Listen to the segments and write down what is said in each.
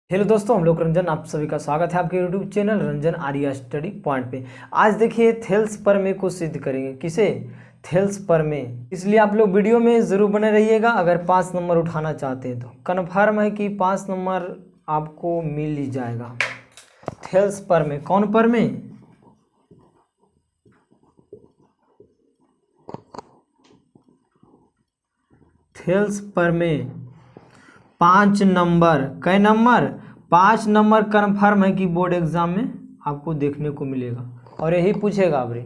Hello दोस्तों, हम लोग रंजन, आप सभी का स्वागत है आपके YouTube channel Ranjan Arya study point पे। आज देखिए थेल्स प्रमेय को सिद्ध करेंगे। किसे? थेल्स प्रमेय। इसलिए आप लोग वीडियो में ज़रूर बने रहिएगा। अगर 5 नंबर उठाना चाहते हैं तो कन्फर्म है कि 5 नंबर आपको मिल ही जाएगा। थेल्स प्रमेय। कौन प्रमेय? थेल्स प्रमेय 5 नंबर। कै नंबर? 5 नंबर कन्फर्म है कि बोर्ड एग्जाम में आपको देखने को मिलेगा। और यही पूछेगा अबरे,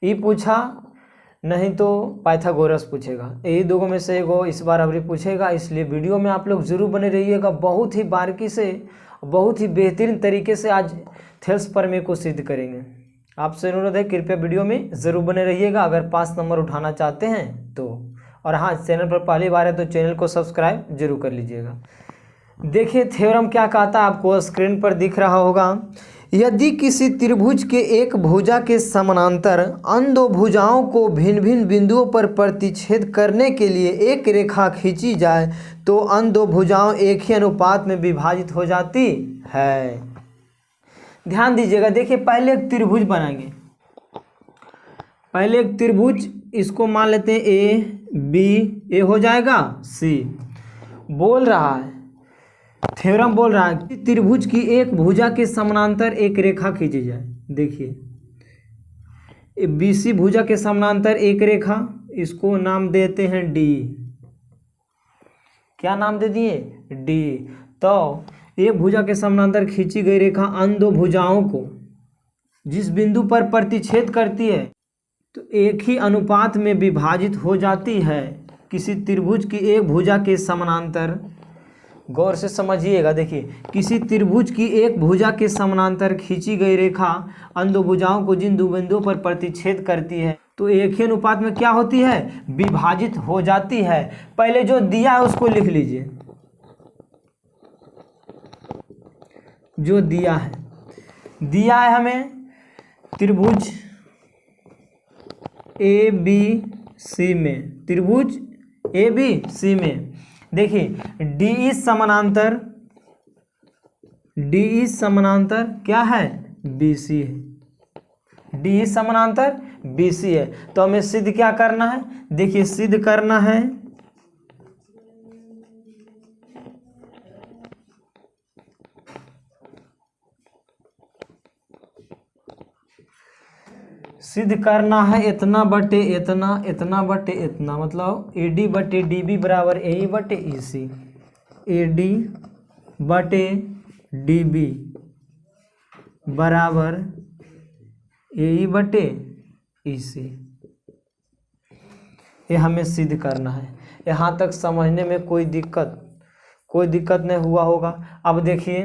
ये पूछा नहीं तो पाइथागोरस पूछेगा। यही दोनों में से एगो इस बार अबरे पूछेगा। इसलिए वीडियो में आप लोग जरूर बने रहिएगा। बहुत ही बारीकी से, बहुत ही बेहतरीन तरीके से आज थेल्स प्रमेय को सिद्ध करेंगे। आपसे अनुरोध है कृपया वीडियो में ज़रूर बने रहिएगा अगर 5 नंबर उठाना चाहते हैं तो। और हाँ, चैनल पर पहली बार है तो चैनल को सब्सक्राइब जरूर कर लीजिएगा। देखिए थ्योरम क्या कहता है, आपको स्क्रीन पर दिख रहा होगा। यदि किसी त्रिभुज के एक भुजा के समानांतर अन्य दो भुजाओं को भिन्न भिन्न बिंदुओं पर प्रतिच्छेद करने के लिए एक रेखा खींची जाए तो अन्य दो भुजाओं एक ही अनुपात में विभाजित हो जाती है। ध्यान दीजिएगा। देखिए पहले एक त्रिभुज बनाएंगे। पहले एक त्रिभुज, इसको मान लेते हैं ए बी। ए हो जाएगा सी। बोल रहा है, थ्योरम बोल रहा है कि त्रिभुज की एक भुजा के समानांतर एक रेखा खींची जाए। देखिए बीसी भुजा के समानांतर एक रेखा, इसको नाम देते हैं डी। क्या नाम दे दिए? डी। तो एक भुजा के समानांतर खींची गई रेखा अन्य दो भुजाओं को जिस बिंदु पर प्रतिच्छेद करती है तो एक ही अनुपात में विभाजित हो जाती है। किसी त्रिभुज की एक भुजा के समानांतर, गौर से समझिएगा। देखिए किसी त्रिभुज की एक भुजा के समानांतर खींची गई रेखा अन्य दो भुजाओं को जिन दो बिंदुओं पर प्रतिच्छेद करती है तो एक ही अनुपात में क्या होती है? विभाजित हो जाती है। पहले जो दिया है उसको लिख लीजिए। जो दिया है हमें त्रिभुज ए बी सी में, त्रिभुज ए बी सी में देखिए डी समानांतर क्या है? बी सी है। डी समानांतर बी सी है। तो हमें सिद्ध क्या करना है? देखिए सिद्ध करना है इतना बटे इतना, इतना बटे इतना, मतलब ए डी बटे डी बी बराबर ए ई बटे ई सी। ए डी बटे डी बी बराबर ए ई बटे ई सी। ये हमें सिद्ध करना है। यहाँ तक समझने में कोई दिक्कत नहीं हुआ होगा। अब देखिए,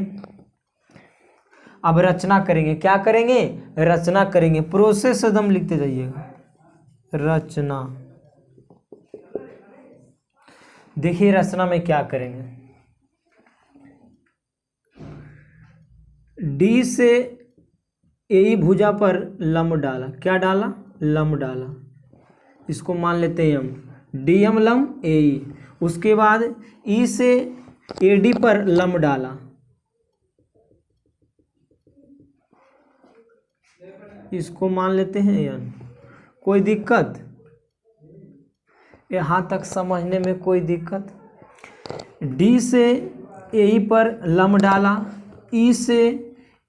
अब रचना करेंगे। क्या करेंगे? रचना करेंगे। प्रोसेस एकदम लिखते जाइएगा। रचना। देखिए रचना में क्या करेंगे। डी से ए भुजा पर लंब डाला। क्या डाला? लंब डाला। इसको मान लेते हैं हम डी एम लंब ए। उसके बाद ई से ए डी पर लंब डाला। इसको मान लेते हैं एन। कोई दिक्कत? यहाँ तक समझने में कोई दिक्कत? डी से ए पर लंब डाला, ई से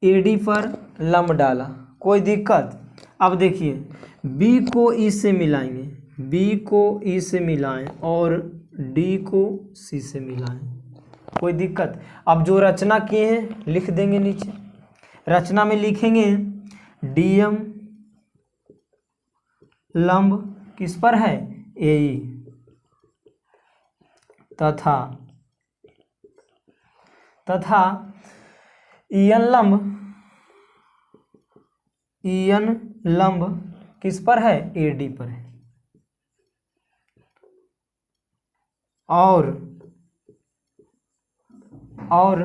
ए डी पर लंब डाला। कोई दिक्कत? अब देखिए बी को ई से मिलाएंगे, बी को ई से मिलाएं और डी को सी से मिलाएं। कोई दिक्कत? अब जो रचना किए हैं लिख देंगे नीचे। रचना में लिखेंगे डीएम लंब किस पर है? ए तथा ईएन लंब किस पर है? ए डी पर है। और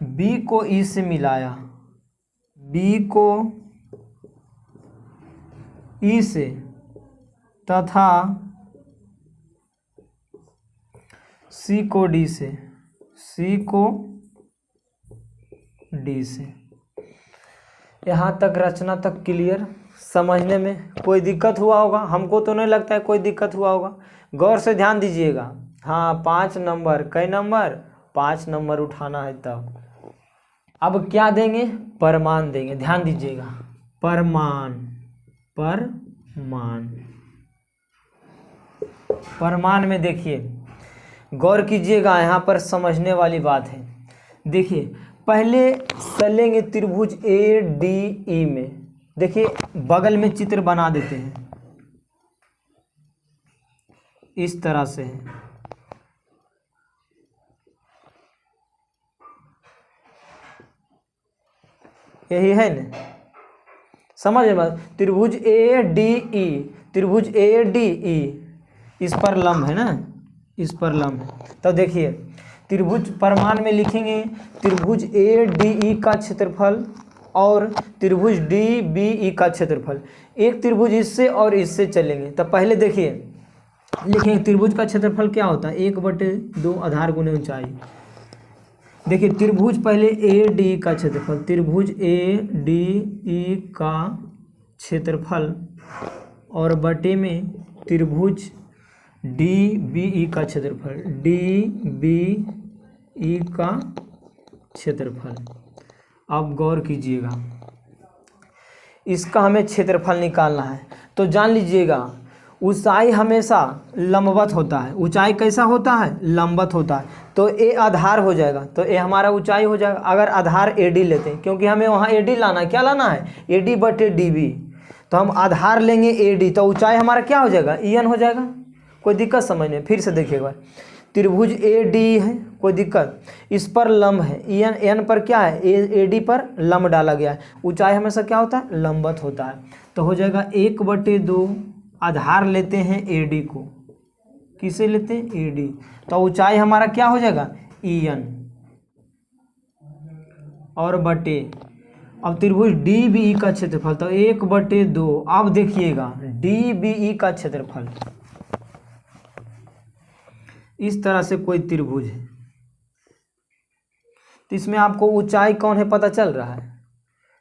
बी को ई से मिलाया, बी को ई से तथा सी को डी से, सी को डी से। यहाँ तक रचना तक क्लियर? समझने में कोई दिक्कत हुआ होगा? हमको तो नहीं लगता है कोई दिक्कत हुआ होगा। गौर से ध्यान दीजिएगा। हाँ 5 नंबर, कई नंबर? 5 नंबर उठाना है। तब अब क्या देंगे? परमान देंगे। ध्यान दीजिएगा, परमान, परमान। परमान में देखिए, गौर कीजिएगा, यहाँ पर समझने वाली बात है। देखिए पहले चलेंगे त्रिभुज ए डी ई में। देखिए बगल में चित्र बना देते हैं, इस तरह से है। यही है ना, समझ में? त्रिभुज ए डी ई, त्रिभुज ए डी ई, इस पर लंब है ना, इस पर लंब है। तो देखिए त्रिभुज परमान में लिखेंगे त्रिभुज ए डी ई का क्षेत्रफल और त्रिभुज डी बी ई का क्षेत्रफल। एक त्रिभुज इससे और इससे चलेंगे। तो पहले देखिए लिखेंगे त्रिभुज का क्षेत्रफल क्या होता है? 1/2 आधार गुने ऊंचाई। देखिए त्रिभुज पहले ए डी का क्षेत्रफल, त्रिभुज ए डी ई का क्षेत्रफल और बटे में त्रिभुज डी बी ई का क्षेत्रफल, डी बी ई का क्षेत्रफल। अब गौर कीजिएगा, इसका हमें क्षेत्रफल निकालना है। तो जान लीजिएगा ऊंचाई हमेशा लंबवत होता है। ऊंचाई कैसा होता है? लंबवत होता है। तो ए आधार हो जाएगा, तो ए हमारा ऊंचाई हो जाएगा। अगर आधार ए डी लेते हैं, क्योंकि हमें वहाँ ए डी लाना है, क्या लाना है? ए डी बटे डी बी। तो हम आधार लेंगे ए डी, तो ऊंचाई हमारा क्या हो जाएगा? ई एन हो जाएगा। कोई दिक्कत समझने? फिर से देखिए एक बार, त्रिभुज ए डी है, कोई दिक्कत? इस पर लंब है, ई एन, एन पर क्या है? ए डी पर लंब डाला गया है। ऊंचाई हमेशा क्या होता है? लंबवत होता है। तो हो जाएगा 1/2 आधार लेते हैं ए डी को। किसे लेते हैं? A D. तो ऊंचाई हमारा क्या हो जाएगा? ई एन और बटे, अब त्रिभुज डी बी ई का क्षेत्रफल, तो 1/2। अब देखिएगा डी बी ई का क्षेत्रफल, इस तरह से कोई त्रिभुज है, तो इसमें आपको ऊंचाई कौन है पता चल रहा है?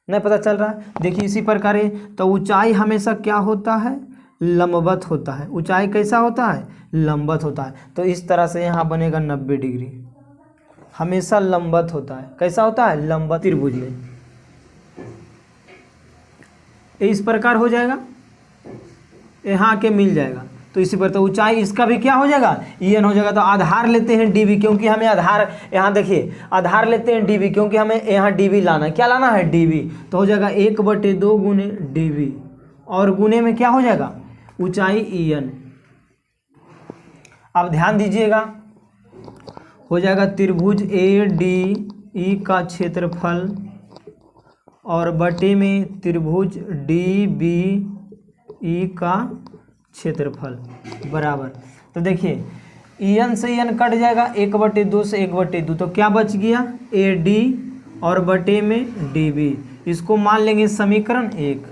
नहीं पता चल रहा है? देखिए इसी प्रकार है। तो ऊंचाई हमेशा क्या होता है? लंबवत होता है। ऊंचाई कैसा होता है? लंबवत होता है। तो इस तरह से यहाँ बनेगा 90 डिग्री, हमेशा लंबवत होता है। कैसा होता है? लंबवत त्रिभुज में इस प्रकार हो जाएगा, यहाँ के मिल जाएगा। तो इसी पर तो ऊंचाई इसका भी क्या हो जाएगा? ई एन हो जाएगा। तो आधार लेते हैं डी बी, क्योंकि हमें आधार, यहाँ देखिए आधार लेते हैं डी बी, क्योंकि हमें यहाँ डी बी लाना है। क्या लाना है? D B. तो हो जाएगा 1/2 गुने डी बी, और गुने में क्या हो जाएगा? ऊंचाई ई एन। अब ध्यान दीजिएगा, हो जाएगा त्रिभुज ए डी ई का क्षेत्रफल और बटे में त्रिभुज डी बी ई का क्षेत्रफल बराबर। तो देखिए ई एन से ई एन कट जाएगा, 1/2 से 1/2। तो क्या बच गया? ए डी और बटे में डी बी। इसको मान लेंगे समीकरण 1।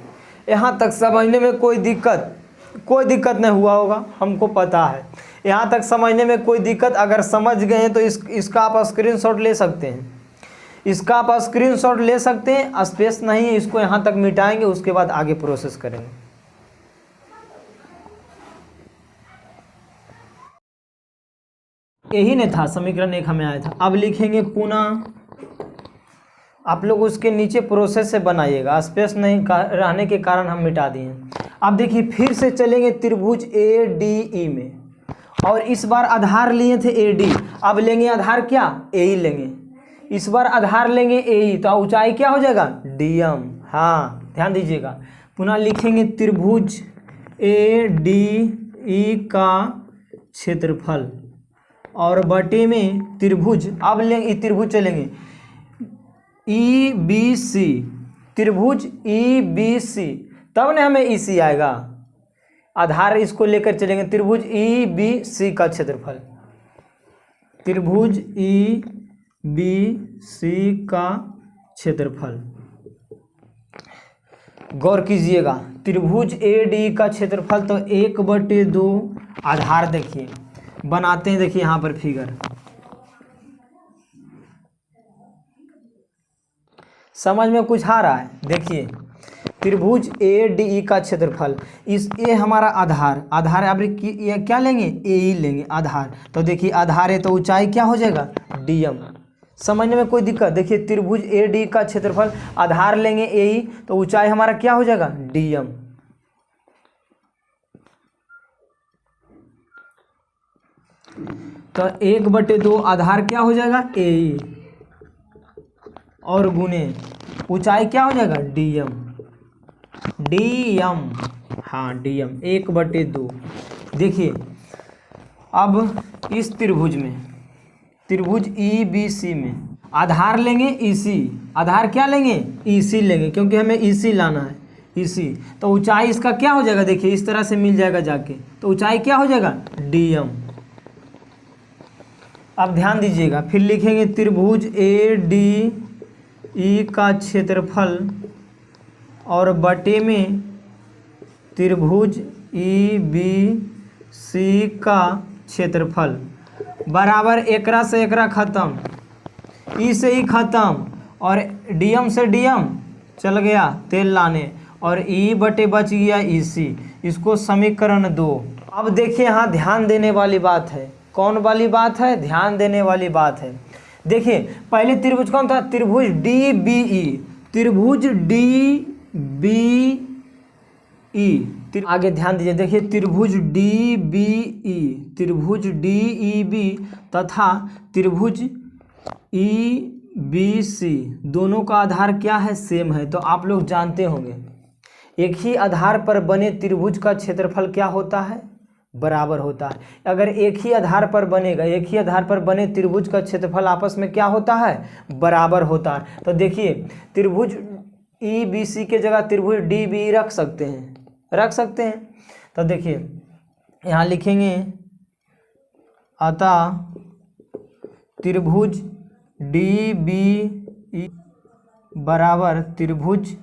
यहाँ तक समझने में कोई दिक्कत नहीं हुआ होगा, हमको पता है। यहाँ तक समझने में कोई दिक्कत अगर समझ गए हैं तो इसका आप स्क्रीनशॉट ले सकते हैं। इसका आप स्क्रीनशॉट ले सकते हैं। स्पेस नहीं है, इसको यहाँ तक मिटाएंगे, उसके बाद आगे प्रोसेस करेंगे। यही नहीं था, समीकरण 1 हमें आया था। अब लिखेंगे पुनः, आप लोग उसके नीचे प्रोसेस से बनाइएगा, स्पेस नहीं रहने के कारण हम मिटा दिए। अब देखिए फिर से चलेंगे त्रिभुज ए डी ई में, और इस बार आधार लिए थे ए डी, अब लेंगे आधार क्या? ए ई लेंगे। इस बार आधार लेंगे ए ई, तो ऊंचाई क्या हो जाएगा? D M. हाँ ध्यान दीजिएगा, पुनः लिखेंगे त्रिभुज ए डी ई का क्षेत्रफल और बटे में त्रिभुज, अब लेंगे त्रिभुज चलेंगे ई बी सी, त्रिभुज ई बी सी, तब ना हमें ई सी आएगा। आधार इसको लेकर चलेंगे त्रिभुज ई बी सी का क्षेत्रफल, त्रिभुज ई बी सी का क्षेत्रफल। गौर कीजिएगा, त्रिभुज ए डी का क्षेत्रफल तो 1/2 आधार। देखिए बनाते हैं, देखिए यहाँ पर फिगर समझ में कुछ आ रहा है? देखिए त्रिभुज ए डी ई का क्षेत्रफल, इस ए हमारा आधार आप ये क्या लेंगे, ए ही लेंगे आधार। तो देखिए आधार है तो ऊंचाई क्या हो जाएगा, डीएम। समझने में कोई दिक्कत? देखिए त्रिभुज ए डी का क्षेत्रफल, आधार लेंगे ए ही तो ऊंचाई हमारा क्या हो जाएगा, डीएम। तो 1/2 आधार क्या हो जाएगा, ए ही, और गुने ऊंचाई क्या हो जाएगा, डीएम। डीएम, हाँ डीएम 1/2। देखिए अब इस त्रिभुज में, त्रिभुज ई बी सी में आधार लेंगे ईसी, आधार क्या लेंगे, ईसी लेंगे, क्योंकि हमें ईसी लाना है, ईसी। तो ऊंचाई इसका क्या हो जाएगा, देखिए इस तरह से मिल जाएगा जाके, तो ऊंचाई क्या हो जाएगा, डीएम। अब ध्यान दीजिएगा, फिर लिखेंगे त्रिभुज ए डी ई का क्षेत्रफल और बटे में त्रिभुज ई बी सी का क्षेत्रफल बराबर, एकरा से एकरा खत्म, ई से ई खत्म, और डीएम से डीएम चल गया तेल लाने, और ई बटे बच गया ई सी। इसको समीकरण 2। अब देखिए यहाँ ध्यान देने वाली बात है, कौन वाली बात है, ध्यान देने वाली बात है। देखिए पहले त्रिभुज कौन था, त्रिभुज डी बी ई, त्रिभुज डी बी ई, आगे ध्यान दीजिए, देखिए त्रिभुज डी बी ई, त्रिभुज डी ई बी तथा त्रिभुज ई बी सी, दोनों का आधार क्या है, सेम है। तो आप लोग जानते होंगे एक ही आधार पर बने त्रिभुज का क्षेत्रफल क्या होता है, बराबर होता है। अगर एक ही आधार पर बनेगा, एक ही आधार पर बने त्रिभुज का क्षेत्रफल आपस में क्या होता है, बराबर होता है। तो देखिए त्रिभुज ई बी सी के जगह त्रिभुज डी बी रख सकते हैं, रख सकते हैं। तो देखिए यहाँ लिखेंगे अतः त्रिभुज डी बी ई बराबर त्रिभुज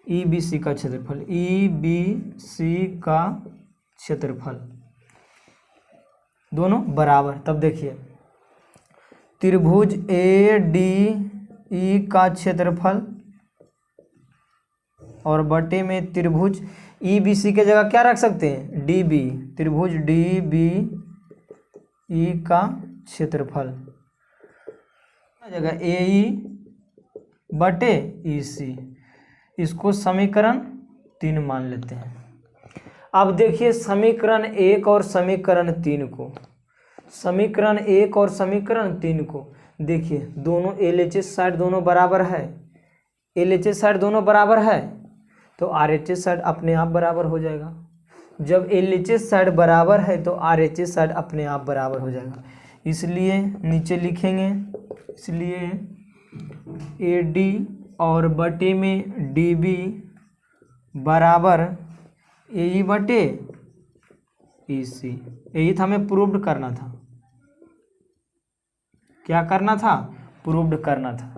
ई बी सी का क्षेत्रफल, ई बी सी का क्षेत्रफल, दोनों बराबर। तब देखिए त्रिभुज ए डी ई का क्षेत्रफल और बटे में त्रिभुज ई बी सी के जगह क्या रख सकते हैं, डी बी, त्रिभुज डी बी ई का क्षेत्रफल जगह ए ई बटे ई सी, इसको समीकरण 3 मान लेते हैं। अब देखिए समीकरण 1 और समीकरण 3 को, समीकरण 1 और समीकरण 3 को देखिए, दोनों एलएचएस साइड दोनों बराबर है, एलएचएस साइड दोनों बराबर है तो आरएचएस साइड अपने आप बराबर हो जाएगा। जब एलएचएस साइड बराबर है तो आरएचएस साइड अपने आप बराबर हो जाएगा। इसलिए नीचे लिखेंगे, इसलिए ए डी और बटे में डी बी बराबर ए ई बटे ई सी। यही था हमें प्रूव्ड करना था, क्या करना था, प्रूव्ड करना था।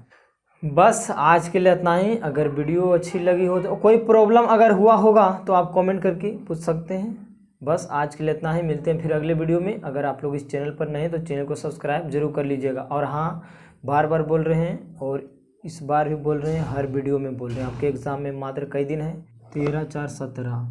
बस आज के लिए इतना ही। अगर वीडियो अच्छी लगी हो तो कोई प्रॉब्लम अगर हुआ होगा तो आप कमेंट करके पूछ सकते हैं। बस आज के लिए इतना ही, मिलते हैं फिर अगले वीडियो में। अगर आप लोग इस चैनल पर नए हैं तो चैनल को सब्सक्राइब जरूर कर लीजिएगा। और हाँ, बार बार बोल रहे हैं और इस बार भी बोल रहे हैं, हर वीडियो में बोल रहे हैं, आपके एग्ज़ाम में मात्र कई दिन है, 13, 4, 17,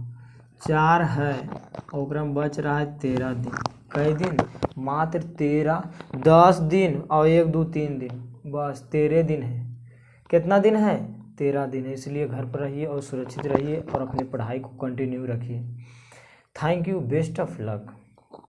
4 है और बच रहा है 13 दिन। कई दिन, मात्र 13, 10 दिन और 1, 2, 3 दिन, बस 13 दिन है। कितना दिन है, 13 दिन है। इसलिए घर पर रहिए और सुरक्षित रहिए और अपनी पढ़ाई को कंटिन्यू रखिए। Thank you, best of luck.